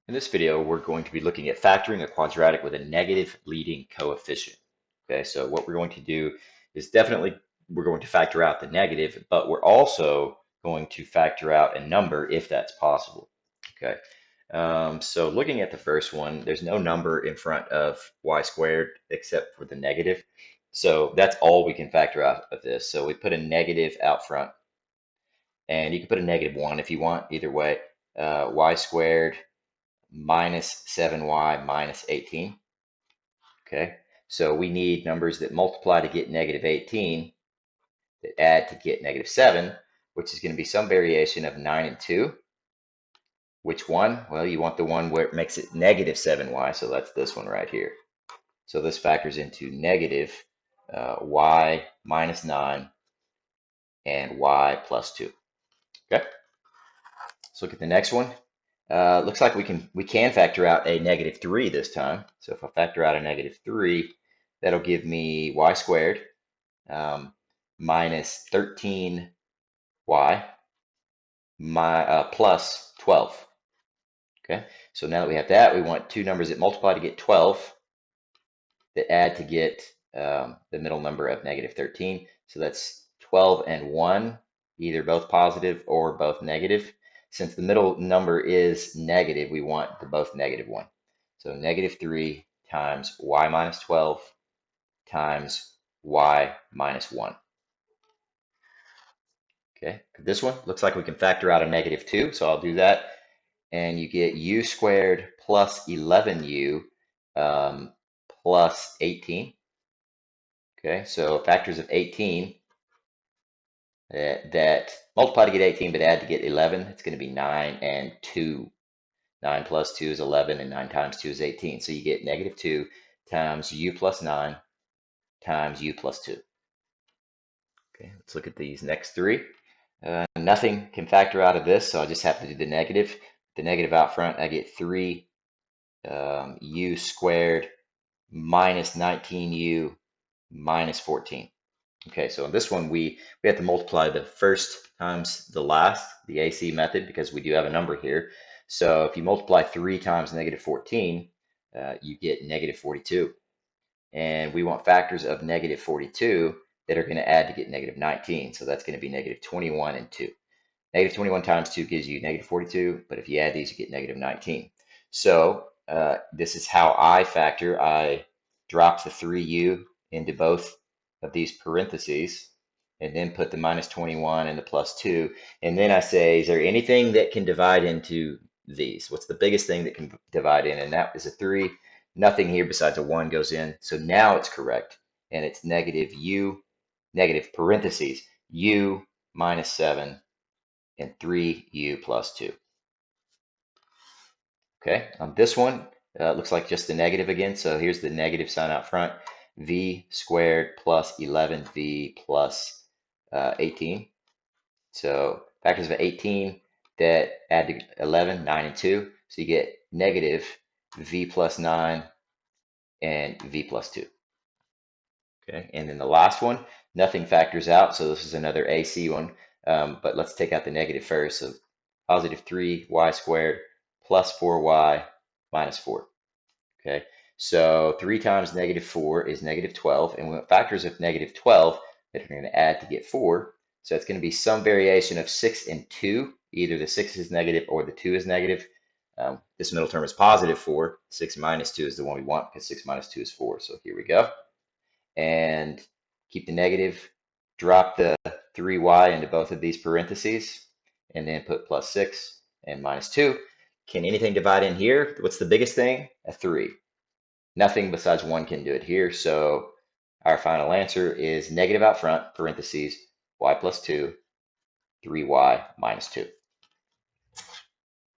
In this video, we're going to be looking at factoring a quadratic with a negative leading coefficient. Okay, so what we're going to do is definitely we're going to factor out the negative, but we're also going to factor out a number if that's possible. Okay, so looking at the first one, there's no number in front of y squared except for the negative. So that's all we can factor out of this. So we put a negative out front, and you can put a -1 if you want, either way. Y squared minus 7y minus 18. Okay, so we need numbers that multiply to get -18, that add to get -7, which is going to be some variation of 9 and 2. Which one? Well, you want the one where it makes it -7y, so that's this one right here. So this factors into negative y minus 9 and y plus 2. Okay, let's look at the next one. Looks like we can factor out a -3 this time. So if I factor out a -3, that'll give me y squared minus 13y plus 12. Okay, so now that we have that, we want two numbers that multiply to get 12 that add to get the middle number of -13. So that's 12 and 1, either both positive or both negative. Since the middle number is negative, we want the both -1. So -3 times y minus 12 times y minus 1. Okay, this one looks like we can factor out a -2, so I'll do that. And you get u squared plus 11u plus 18. Okay, so factors of 18 that multiply to get 18 but add to get 11, it's going to be 9 and 2. 9 plus 2 is 11 and 9 times 2 is 18. So you get -2 times u plus 9 times u plus 2. Okay, let's look at these next three. Nothing can factor out of this, so I just have to do the negative. The negative out front, I get 3 u squared minus 19u minus 14. Okay, so in this one, we have to multiply the first times the last, the AC method, because we do have a number here. So if you multiply 3 times -14, you get -42. And we want factors of -42 that are going to add to get -19. So that's going to be -21 and 2. -21 times 2 gives you -42, but if you add these, you get -19. So this is how I factor. I drop the 3u into both of these parentheses, and then put the -21 and the +2. And then I say, is there anything that can divide into these? What's the biggest thing that can divide in? And that is a 3. Nothing here besides a 1 goes in. So now it's correct. And it's negative parentheses, u minus 7 and 3u plus 2. Okay, on this one, looks like just the negative again. So here's the negative sign out front. V squared plus 11v plus 18. So factors of 18 that add to 11, 9 and 2. So you get negative v plus 9 and v plus 2. Okay, and then the last one, nothing factors out. So this is another AC one. But let's take out the negative first. So positive 3y squared plus 4y minus 4. Okay, so 3 times -4 is -12, and we want factors of -12 that are going to add to get 4. So it's going to be some variation of 6 and 2. Either the 6 is negative or the 2 is negative. This middle term is positive 4. 6 minus 2 is the one we want because 6 minus 2 is 4. So here we go. And keep the negative, drop the 3y into both of these parentheses, and then put +6 and -2. Can anything divide in here? What's the biggest thing? A 3. Nothing besides 1 can do it here. So our final answer is negative out front, parentheses, y plus 2, 3y minus 2.